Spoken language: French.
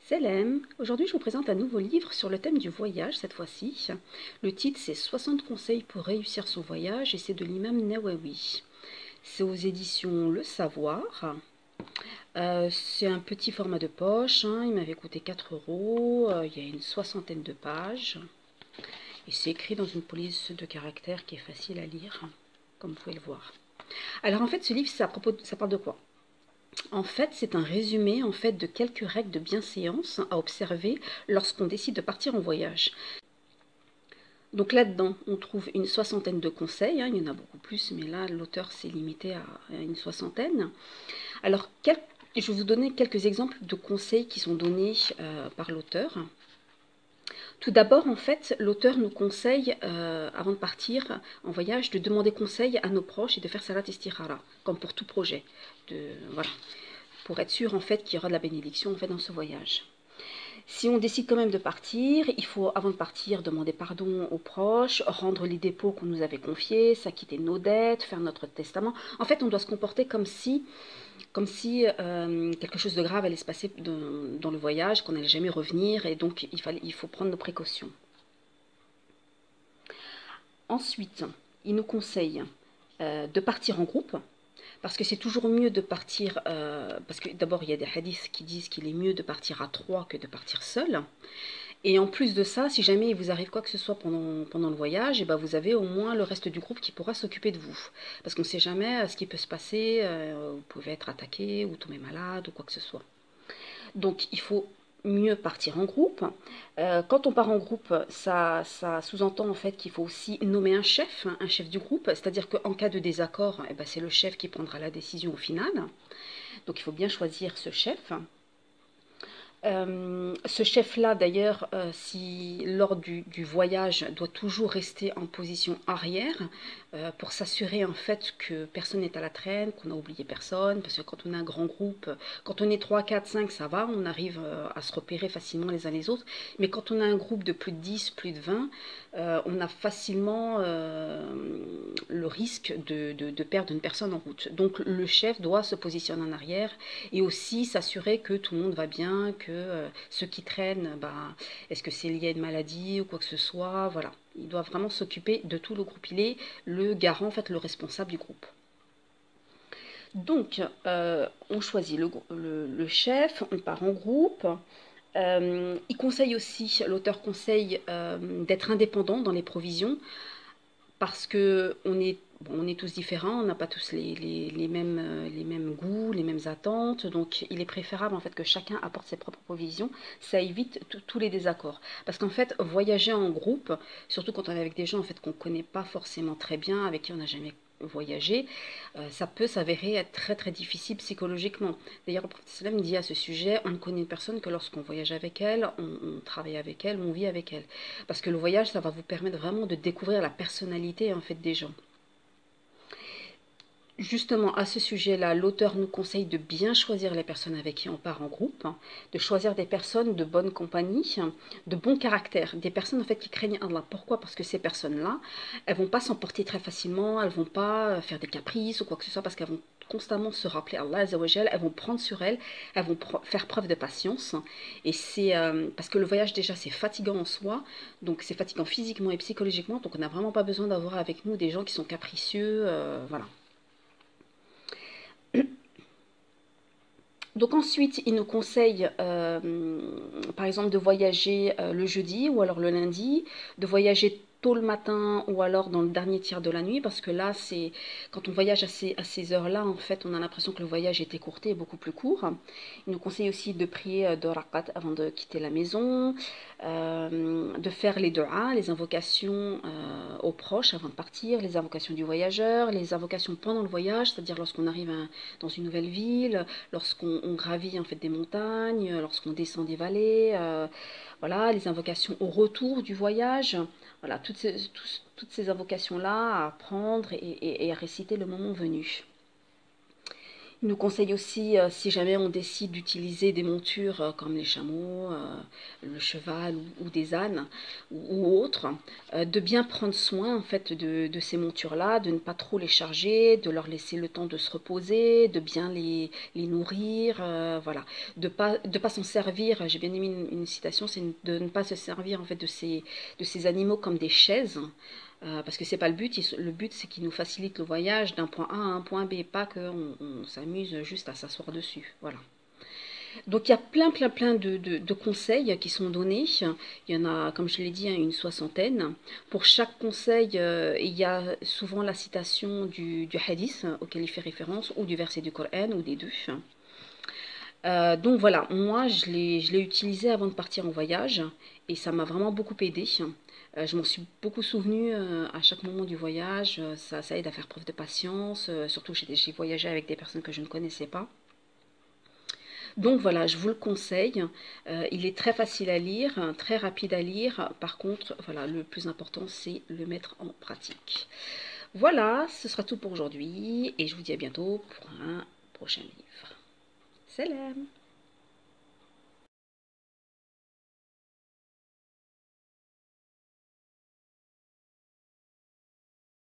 Salam, aujourd'hui je vous présente un nouveau livre sur le thème du voyage cette fois-ci. Le titre c'est 60 conseils pour réussir son voyage et c'est de l'imam Nawawi. C'est aux éditions Le Savoir. C'est un petit format de poche, il m'avait coûté 4 euros, il y a une soixantaine de pages. Et c'est écrit dans une police de caractère qui est facile à lire, comme vous pouvez le voir. Alors en fait ce livre ça parle de quoi? En fait, c'est un résumé de quelques règles de bienséance à observer lorsqu'on décide de partir en voyage. Donc là-dedans, on trouve une soixantaine de conseils, il y en a beaucoup plus, mais là, l'auteur s'est limité à une soixantaine. Alors, je vais vous donner quelques exemples de conseils qui sont donnés par l'auteur. Tout d'abord, en fait, l'auteur nous conseille, avant de partir en voyage, de demander conseil à nos proches et de faire salat istikhara, comme pour tout projet. Voilà, pour être sûr en fait qu'il y aura de la bénédiction en fait dans ce voyage. Si on décide quand même de partir, il faut avant de partir demander pardon aux proches, rendre les dépôts qu'on nous avait confiés, s'acquitter de nos dettes, faire notre testament. En fait, on doit se comporter comme si quelque chose de grave allait se passer dans le voyage, qu'on n'allait jamais revenir, et donc il faut prendre nos précautions. Ensuite, il nous conseille de partir en groupe. Parce que c'est toujours mieux de partir, parce que d'abord il y a des hadiths qui disent qu'il est mieux de partir à 3 que de partir seul. Et en plus de ça, si jamais il vous arrive quoi que ce soit pendant le voyage, et ben vous avez au moins le reste du groupe qui pourra s'occuper de vous. Parce qu'on ne sait jamais ce qui peut se passer, vous pouvez être attaqué ou tomber malade ou quoi que ce soit. Donc il faut mieux partir en groupe. Quand on part en groupe, ça sous-entend en fait qu'il faut aussi nommer un chef du groupe, c'est-à-dire qu'en cas de désaccord, c'est le chef qui prendra la décision au final. Donc il faut bien choisir ce chef. Ce chef-là, d'ailleurs, si lors du voyage, doit toujours rester en position arrière pour s'assurer en fait que personne n'est à la traîne, qu'on n'a oublié personne, parce que quand on a un grand groupe, quand on est 3, 4, 5, ça va, on arrive à se repérer facilement les uns les autres, mais quand on a un groupe de plus de 10, plus de 20, on a facilement le risque de perdre une personne en route. Donc le chef doit se positionner en arrière et aussi s'assurer que tout le monde va bien, que ceux qui traînent, est-ce que c'est lié à une maladie ou quoi que ce soit, voilà. Il doit vraiment s'occuper de tout le groupe. Il est le garant, en fait, le responsable du groupe. Donc, on choisit le chef, on part en groupe. Il conseille aussi, l'auteur conseille d'être indépendant dans les provisions parce que on est tous différents, on n'a pas tous les mêmes goûts, les mêmes attentes, donc il est préférable en fait que chacun apporte ses propres provisions, ça évite tous les désaccords. Parce qu'en fait, voyager en groupe, surtout quand on est avec des gens en fait qu'on ne connaît pas forcément très bien, avec qui on n'a jamais voyager, ça peut s'avérer être très très difficile psychologiquement. D'ailleurs, le prophète sallam dit à ce sujet, on ne connaît une personne que lorsqu'on voyage avec elle, on travaille avec elle, on vit avec elle. Parce que le voyage, ça va vous permettre vraiment de découvrir la personnalité en fait des gens. Justement, à ce sujet-là, l'auteur nous conseille de bien choisir les personnes avec qui on part en groupe, de choisir des personnes de bonne compagnie, de bon caractère, des personnes en fait qui craignent Allah. Pourquoi? Parce que ces personnes-là, elles vont pas s'emporter très facilement, elles vont pas faire des caprices ou quoi que ce soit, parce qu'elles vont constamment se rappeler Allah Azzawajal, elles vont prendre sur elles vont faire preuve de patience. Et c'est parce que le voyage déjà c'est fatigant en soi, donc c'est fatigant physiquement et psychologiquement, donc on n'a vraiment pas besoin d'avoir avec nous des gens qui sont capricieux, voilà. Donc ensuite, il nous conseille, par exemple, de voyager le jeudi ou alors le lundi, de voyager tôt le matin ou alors dans le dernier tiers de la nuit, parce que là, c'est quand on voyage à ces heures-là, en fait, on a l'impression que le voyage est écourté et beaucoup plus court. Il nous conseille aussi de prier deux rakat avant de quitter la maison, de faire les du'a, les invocations aux proches avant de partir, les invocations du voyageur, les invocations pendant le voyage, c'est-à-dire lorsqu'on arrive dans une nouvelle ville, lorsqu'on gravit en fait des montagnes, lorsqu'on descend des vallées, voilà, les invocations au retour du voyage, voilà, toutes ces invocations-là à apprendre et à réciter le moment venu. Il nous conseille aussi, si jamais on décide d'utiliser des montures comme les chameaux, le cheval ou des ânes ou autres, de bien prendre soin en fait de ces montures-là, de ne pas trop les charger, de leur laisser le temps de se reposer, de bien les nourrir, voilà, de pas s'en servir. J'ai bien aimé une citation, c'est de ne pas se servir en fait de ces animaux comme des chaises. Parce que c'est pas le but, le but c'est qu'il nous facilite le voyage d'un point A à un point B, pas qu'on s'amuse juste à s'asseoir dessus. Voilà. Donc il y a plein de conseils qui sont donnés. Il y en a, comme je l'ai dit, une soixantaine. Pour chaque conseil, il y a souvent la citation du hadith auquel il fait référence, ou du verset du Coran, ou des deux. Donc voilà, moi je l'ai utilisé avant de partir en voyage et ça m'a vraiment beaucoup aidé. Je m'en suis beaucoup souvenu à chaque moment du voyage. Ça aide à faire preuve de patience, surtout j'ai voyagé avec des personnes que je ne connaissais pas. Donc voilà, je vous le conseille. Il est très facile à lire, très rapide à lire. Par contre, voilà, le plus important c'est le mettre en pratique. Voilà, ce sera tout pour aujourd'hui et je vous dis à bientôt pour un prochain livre. Salam!